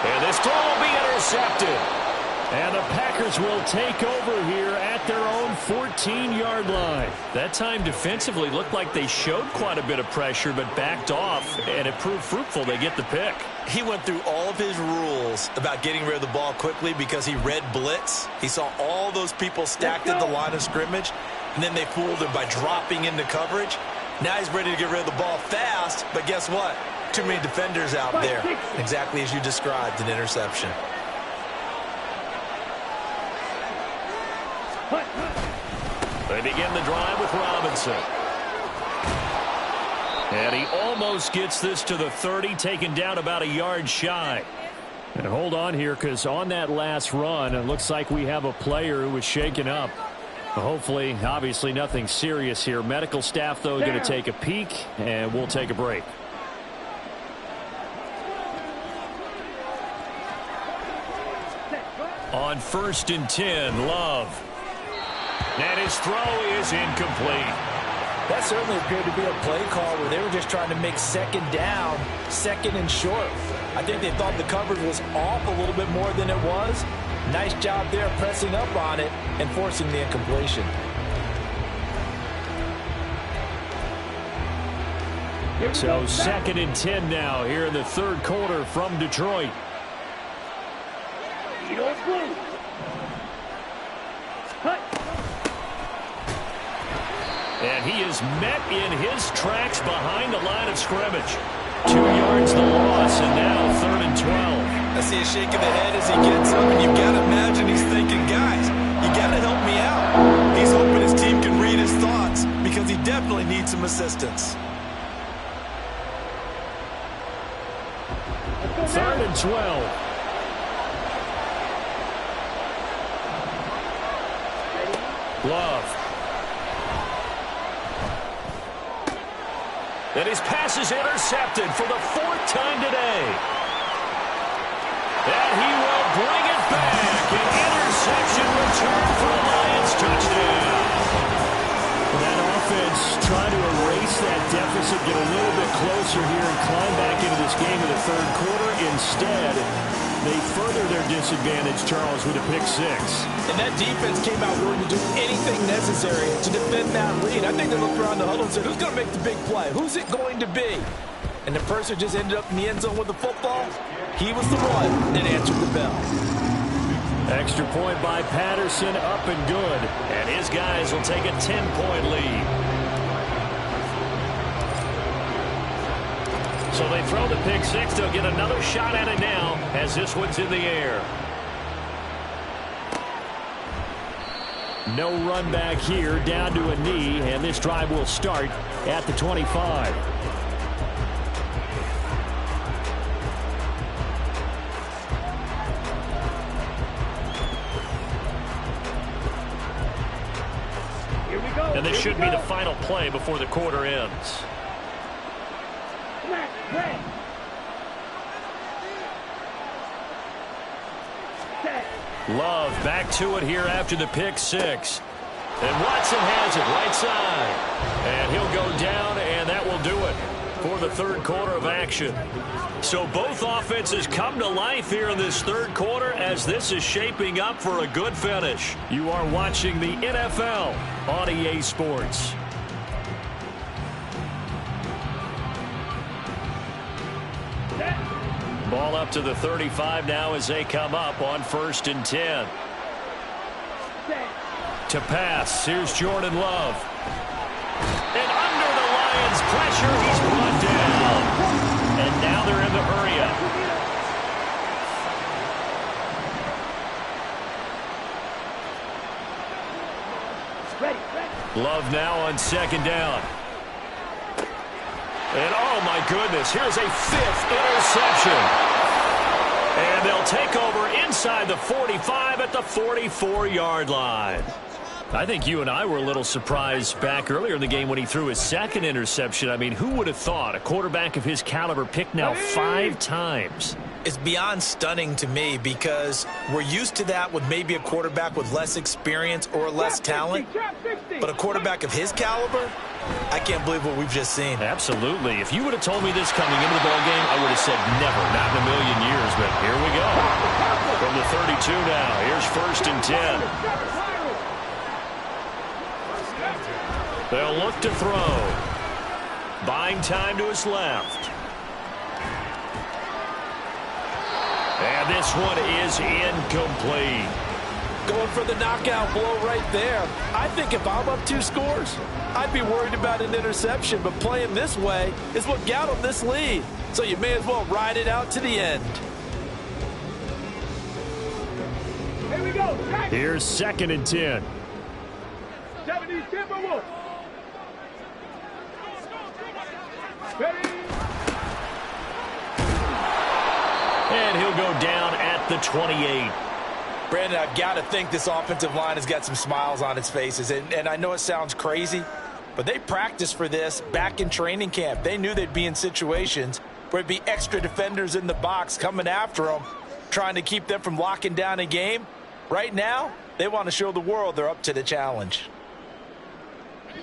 Speaker 8: And this throw will be intercepted. And the Packers will take over here at their own 14-yard line. That time defensively looked like they showed quite a bit of pressure but backed off, and it proved fruitful. They get the pick.
Speaker 6: He went through all of his rules about getting rid of the ball quickly because he read blitz. He saw all those people stacked at the line of scrimmage, and then they fooled him by dropping into coverage. Now he's ready to get rid of the ball fast, but guess what? Too many defenders out there. Exactly as you described, an interception.
Speaker 8: They begin the drive with Robinson. And he almost gets this to the 30, taken down about a yard shy. And hold on here, because on that last run, it looks like we have a player who was shaken up. Hopefully, obviously, nothing serious here. Medical staff, though, going to take a peek, and we'll take a break. On 1st and 10, Love. And his throw is incomplete.
Speaker 6: That certainly appeared to be a play call where they were just trying to make 2nd down, 2nd and short. I think they thought the coverage was off a little bit more than it was. Nice job there pressing up on it and forcing the incompletion.
Speaker 8: So 2nd and 10 now here in the third quarter from Detroit. And he is met in his tracks behind the line of scrimmage. 2 yards the loss, and now 3rd and 12.
Speaker 6: I see a shake of the head as he gets up, and you've got to imagine he's thinking, guys, you got to help me out. He's hoping his team can read his thoughts because he definitely needs some assistance.
Speaker 8: 3rd and 12. Love. And his pass is intercepted for the 4th time today. And he will bring it back. An interception return for a Lions touchdown. That offense trying to erase that deficit, get a little bit closer here and climb back into this game in the third quarter. Instead, they further their disadvantage, Charles, with a pick 6.
Speaker 6: And that defense came out willing to do anything necessary to defend that lead. I think they looked around the huddle and said, who's going to make the big play? Who's it going to be? And the person just ended up in the end zone with the football. He was the one that answered the bell.
Speaker 8: Extra point by Patterson, up and good. And his guys will take a 10-point lead. So they throw the pick 6. They'll get another shot at it now as this one's in the air. No run back here, down to a knee, and this drive will start at the 25. And this should be the final play before the quarter ends. Love back to it here after the pick 6. And Watson has it right side. And he'll go down, and that will do it for the third quarter of action. So both offenses come to life here in this third quarter as this is shaping up for a good finish. You are watching the NFL on EA Sports. Ball up to the 35 now as they come up on 1st and 10. To pass, here's Jordan Love. And under the Lions' pressure, he's brought down. And now they're in the hurry-up. Love now on 2nd down. And oh my goodness, here's a 5th interception. And they'll take over inside the 45 at the 44-yard line. I think you and I were a little surprised back earlier in the game when he threw his 2nd interception. I mean, who would have thought a quarterback of his caliber picked now 5 times?
Speaker 6: It's beyond stunning to me because we're used to that with maybe a quarterback with less experience or less talent. But a quarterback of his caliber, I can't believe what we've just seen.
Speaker 8: Absolutely. If you would have told me this coming into the ballgame, I would have said never, not in a million years. But here we go. From the 32 now, here's 1st and 10. They'll look to throw. Buying time to his left. And this one is incomplete.
Speaker 6: Going for the knockout blow right there. I think if I'm up 2 scores, I'd be worried about an interception. But playing this way is what got him this lead. So you may as well ride it out to the end.
Speaker 7: Here we go.
Speaker 8: Here's 2nd and 10.
Speaker 7: 70 Timberwolves. Ready.
Speaker 8: And he'll go down at the 28.
Speaker 6: Brandon, I've got to think this offensive line has got some smiles on its faces. And I know it sounds crazy, but they practiced for this back in training camp. They knew they'd be in situations where it'd be extra defenders in the box coming after them, trying to keep them from locking down a game. Right now, they want to show the world they're up to the challenge.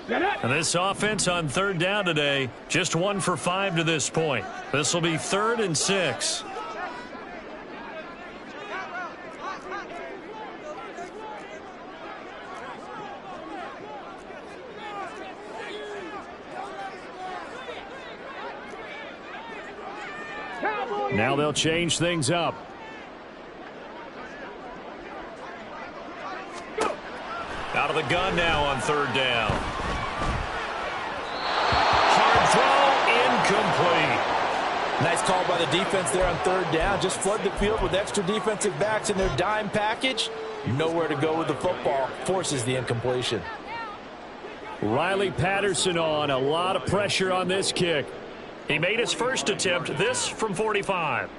Speaker 8: And this offense on 3rd down today, just 1 for 5 to this point. This will be 3rd and 6. Now they'll change things up.
Speaker 5: Out of the gun now on third down. Hard throw, incomplete.
Speaker 6: Nice call by the defense there on third down. Just flood the field with extra defensive backs in their dime package. Nowhere to go with the football. Forces the incompletion.
Speaker 8: Riley Patterson on. A lot of pressure on this kick.
Speaker 5: He made his first attempt, this from 45.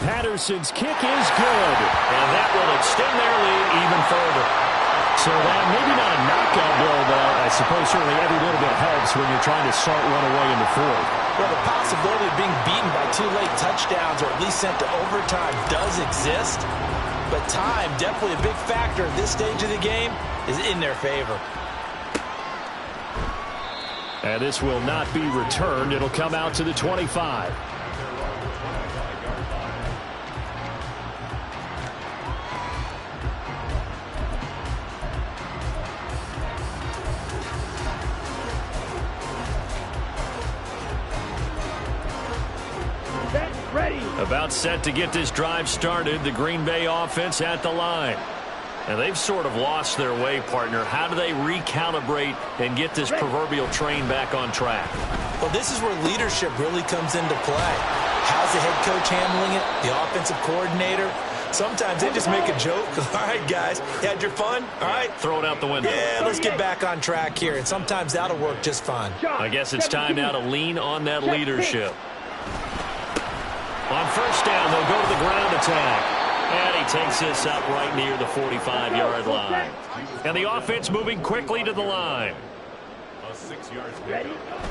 Speaker 8: Patterson's kick is good.
Speaker 5: And that will extend their lead even further.
Speaker 8: So that maybe not a knockout blow, but I suppose certainly every little bit helps when you're trying to start one away in the fourth.
Speaker 6: Well, the possibility of being beaten by 2 late touchdowns or at least sent to overtime does exist. But time, definitely a big factor at this stage of the game, is in their favor.
Speaker 8: And this will not be returned. It'll come out to the 25. About set to get this drive started. The Green Bay offense at the line. And they've sort of lost their way, partner. How do they recalibrate and get this proverbial train back on track?
Speaker 6: Well, this is where leadership really comes into play. How's the head coach handling it? The offensive coordinator? Sometimes they just make a joke. All right, guys, you had your fun? All right.
Speaker 5: Throw it out the window.
Speaker 6: Yeah, let's get back on track here. And sometimes that'll work just fine.
Speaker 5: I guess it's time now to lean on that leadership. On first down, they'll go to the ground attack. And he takes this up right near the 45-yard line. And the offense moving quickly to the line.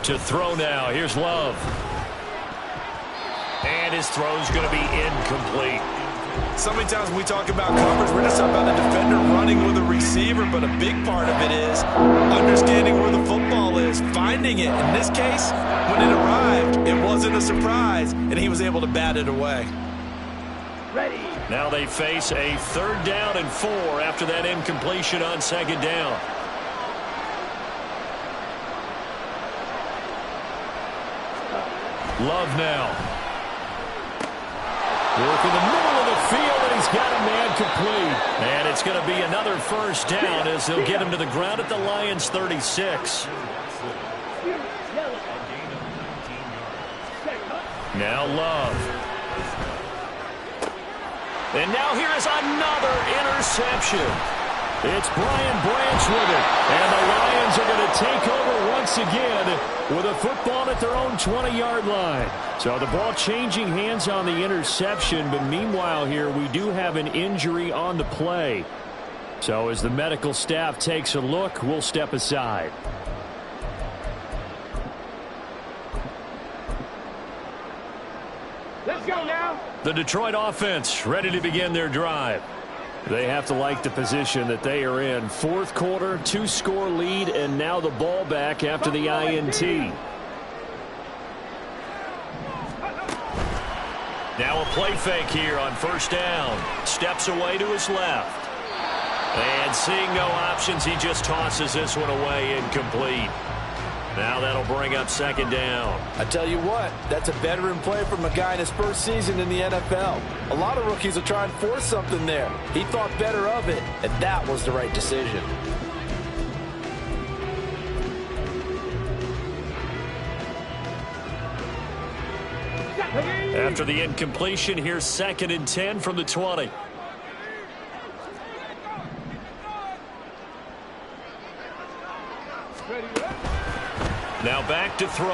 Speaker 5: To throw now. Here's Love. And his throw's going to be incomplete.
Speaker 6: So many times when we talk about coverage, we're just talking about the defender running with a receiver, but a big part of it is understanding where the football is, finding it. In this case, when it arrived, it wasn't a surprise, and he was able to bat it away.
Speaker 7: Ready.
Speaker 5: Now they face a 3rd down and 4 after that incompletion on 2nd down.
Speaker 8: Love now. Work in the middle of the field, and he's got a man complete.
Speaker 5: And it's going to be another first down as they'll get him to the ground at the Lions' 36. Now Love. And now here is another interception.
Speaker 8: It's Brian Branch with it. And the Lions are going to take over once again with a football at their own 20-yard line. So the ball changing hands on the interception, but meanwhile here we do have an injury on the play. So as the medical staff takes a look, we'll step aside.
Speaker 7: Let's go now.
Speaker 8: The Detroit offense ready to begin their drive. They have to like the position that they are in. 4th quarter, 2-score lead, and now the ball back after the INT.
Speaker 5: Now a play fake here on first down. Steps away to his left. And seeing no options, he just tosses this one away, incomplete. Now that'll bring up 2nd down.
Speaker 6: I tell you what, that's a veteran play from a guy in his first season in the NFL. A lot of rookies will try and force something there. He thought better of it, and that was the right decision.
Speaker 5: After the incompletion, here's 2nd and 10 from the 20. Now back to throw.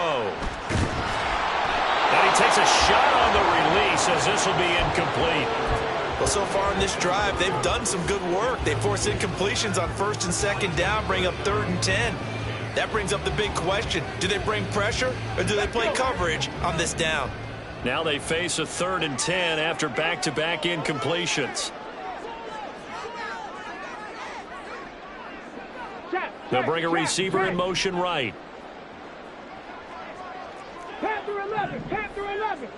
Speaker 5: And he takes a shot on the release as this will be incomplete.
Speaker 6: Well, so far in this drive, they've done some good work. They force incompletions on 1st and 2nd down, bring up 3rd and 10. That brings up the big question. Do they bring pressure or do they play coverage on this down?
Speaker 5: Now they face a 3rd and 10 after back-to-back incompletions. They'll bring a receiver in motion right.
Speaker 7: Panther 11. Panther 11.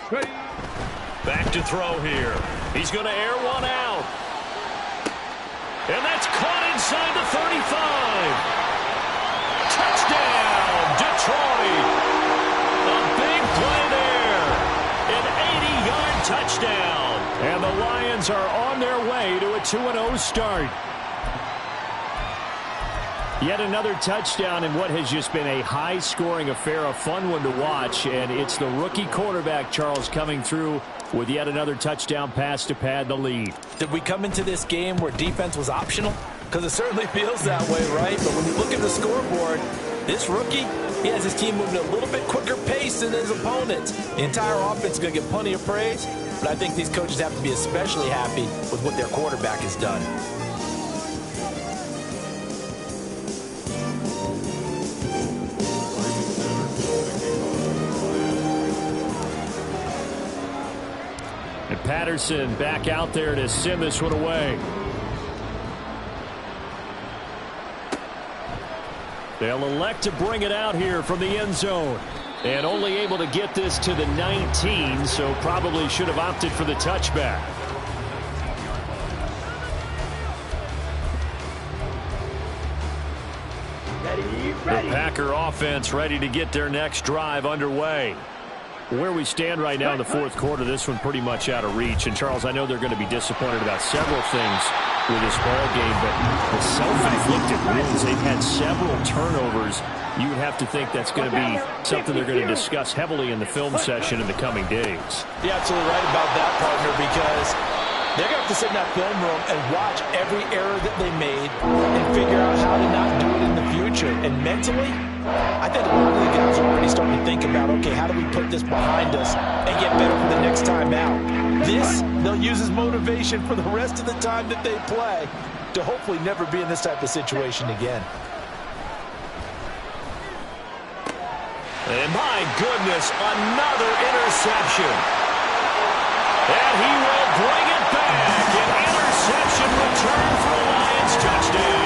Speaker 7: Ready.
Speaker 5: Back to throw here. He's going to air one out. And that's caught inside the 35.
Speaker 8: Lions are on their way to a 2-0 start. Yet another touchdown in what has just been a high-scoring affair, a fun one to watch. And it's the rookie quarterback, Charles, coming through with yet another touchdown pass to pad the lead.
Speaker 6: Did we come into this game where defense was optional? Because it certainly feels that way, right? But when you look at the scoreboard, this rookie, he has his team moving at a little bit quicker pace than his opponents. The entire offense is going to get plenty of praise, but I think these coaches have to be especially happy with what their quarterback has done.
Speaker 8: And Patterson back out there to send this one away. They'll elect to bring it out here from the end zone. And only able to get this to the 19, so probably should have opted for the touchback. The Packer offense ready to get their next drive underway. Where we stand right now in the fourth quarter, this one pretty much out of reach. And, Charles, I know they're going to be disappointed about several things with this ball game, but the self-inflicted wounds, they've had several turnovers. You would have to think that's going to be something they're going to discuss heavily in the film session in the coming days.
Speaker 6: You're absolutely right about that, partner, because they're going to have to sit in that film room and watch every error that they made and figure out how to not do it in the future. And mentally, I think a lot of the guys are already starting to think about, okay, how do we put this behind us and get better for the next time out? This, they'll use as motivation for the rest of the time that they play to hopefully never be in this type of situation again.
Speaker 8: And my goodness, another interception. And he will bring it back. An interception return for the Lions. Touchdown.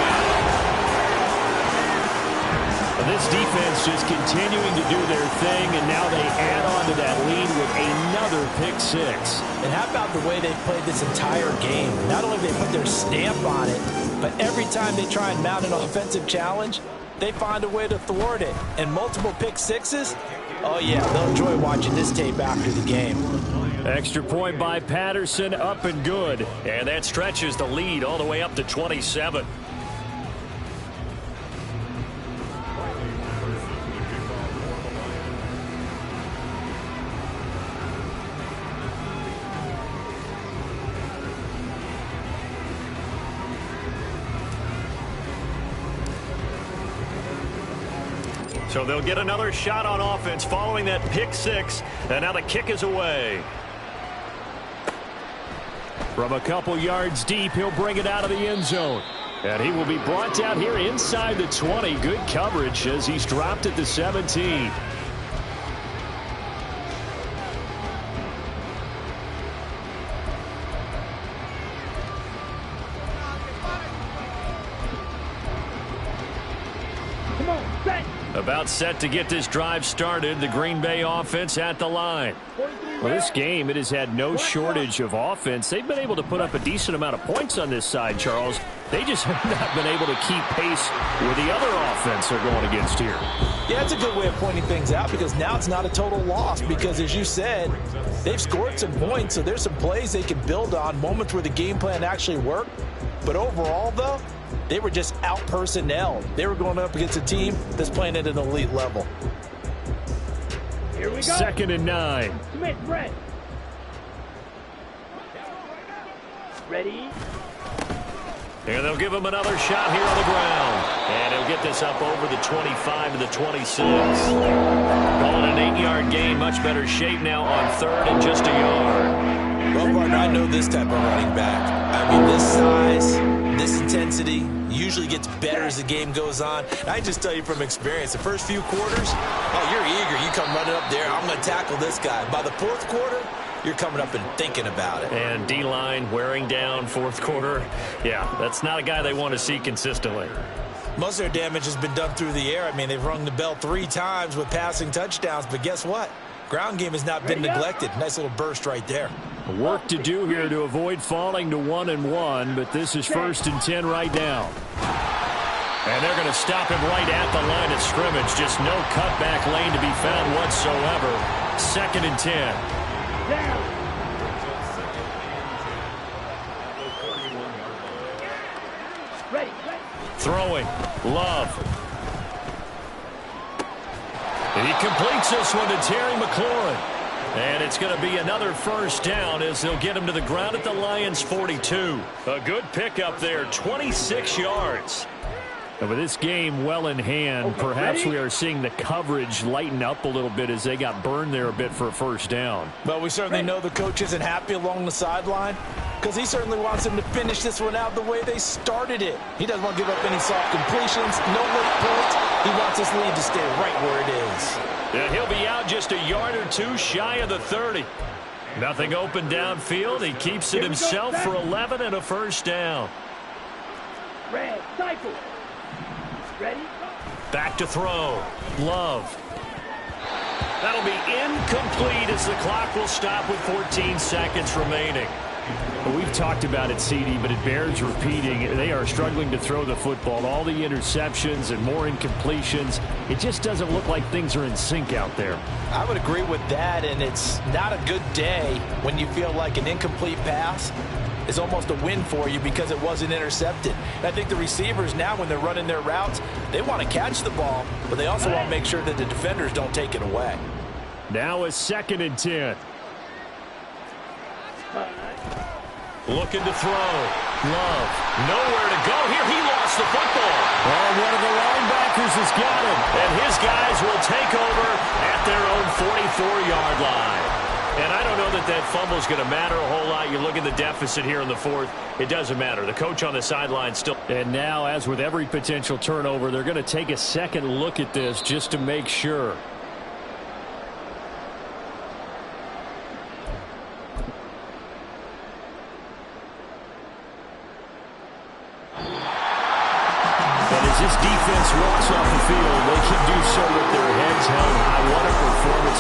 Speaker 8: This defense just continuing to do their thing, and now they add on to that lead with another pick six.
Speaker 6: And how about the way they've played this entire game? Not only have they put their stamp on it, but every time they try and mount an offensive challenge, they find a way to thwart it. And multiple pick sixes, oh yeah, they'll enjoy watching this tape after the game.
Speaker 8: Extra point by Patterson, up and good.
Speaker 5: And that stretches the lead all the way up to 27. So they'll get another shot on offense following that pick six. And now the kick is away.
Speaker 8: From a couple yards deep, he'll bring it out of the end zone. And he will be brought down here inside the 20. Good coverage as he's dropped at the 17. About set to get this drive started. The Green Bay offense at the line. Well, this game, it has had no shortage of offense. They've been able to put up a decent amount of points on this side, Charles. They just have not been able to keep pace with the other offense they're going against here.
Speaker 6: Yeah, it's a good way of pointing things out because now it's not a total loss because, as you said, they've scored some points, so there's some plays they can build on, moments where the game plan actually worked. But overall, though, they were just out-personnelled. They were going up against a team that's playing at an elite level.
Speaker 7: Here we go.
Speaker 8: 2nd and 9.
Speaker 7: Smith, red. Ready?
Speaker 5: And they'll give him another shot here on the ground. And he'll get this up over the 25 to the 26. Calling an 8-yard gain. Much better shape now on 3rd and just a yard.
Speaker 6: Well, partner, I know this type of running back. I mean, this size, this intensity usually gets better as the game goes on. I just tell you from experience, the first few quarters, oh, you're eager. You come running up there, I'm going to tackle this guy. By the 4th quarter, you're coming up and thinking about it.
Speaker 5: And D-line wearing down 4th quarter. Yeah, that's not a guy they want to see consistently.
Speaker 6: Most of their damage has been done through the air. I mean, they've rung the bell 3 times with passing touchdowns, but guess what? Ground game has not been neglected. Nice little burst right there.
Speaker 8: Work to do here to avoid falling to 1-1, but this is 1st and 10 right now. And they're going to stop him right at the line of scrimmage. Just no cutback lane to be found whatsoever. 2nd and 10.
Speaker 5: Throwing. Love. And he completes this one to Terry McLaurin. And it's going to be another first down as they'll get him to the ground at the Lions' 42. A good pickup there, 26 yards.
Speaker 8: And with this game well in hand, perhaps we are seeing the coverage lighten up a little bit as they got burned there a bit for a first down.
Speaker 6: Well, we certainly know the coach isn't happy along the sideline because he certainly wants them to finish this one out the way they started it. He doesn't want to give up any soft completions, no late points. He wants his lead to stay right where it is.
Speaker 5: And he'll be out just a yard or two shy of the 30. Nothing open downfield. He keeps it himself for 11 and a first down.
Speaker 7: Red, cycle. Ready?
Speaker 5: Back to throw. Love. That'll be incomplete as the clock will stop with 14 seconds remaining.
Speaker 8: Well, we've talked about it, CD, but it bears repeating. They are struggling to throw the football. All the interceptions and more incompletions. It just doesn't look like things are in sync out there.
Speaker 6: I would agree with that, and it's not a good day when you feel like an incomplete pass is almost a win for you because it wasn't intercepted. And I think the receivers now, when they're running their routes, they want to catch the ball, but they also want to make sure that the defenders don't take it away.
Speaker 8: Now a 2nd and 10.
Speaker 5: Looking to throw. Love. Nowhere to go here. He lost the football.
Speaker 8: Oh, one of the linebackers has got him.
Speaker 5: And his guys will take over at their own 44-yard line. And I don't know that that fumble is going to matter a whole lot. You look at the deficit here in the 4th. It doesn't matter. The coach on the sideline still.
Speaker 8: And now, as with every potential turnover, they're going to take a second look at this just to make sure. And as this defense walks off the field, they can do so with their heads held high. What a performance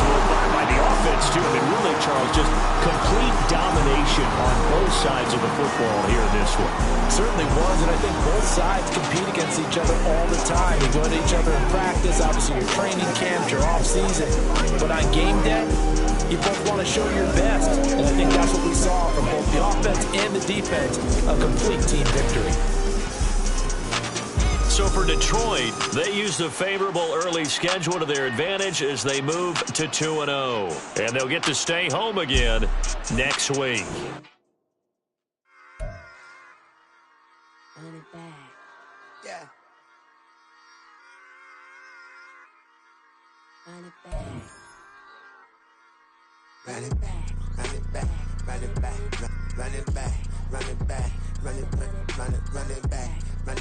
Speaker 8: by the offense, too. I mean, really, Charles, just complete domination on both sides of the football here in this one.
Speaker 6: Certainly was, and I think both sides compete against each other all the time. You go to each other in practice, obviously your training camp, your off-season. But on game day, you both want to show your best. And I think that's what we saw from both the offense and the defense, a complete team victory.
Speaker 5: So for Detroit, they use the favorable early schedule to their advantage as they move to 2-0. And they'll get to stay home again next week.
Speaker 9: Run it back.
Speaker 2: Yeah.
Speaker 9: Run it back.
Speaker 2: Run it back. Run it back. Run it back. Run it back. Run it back. Run it back. Run it back.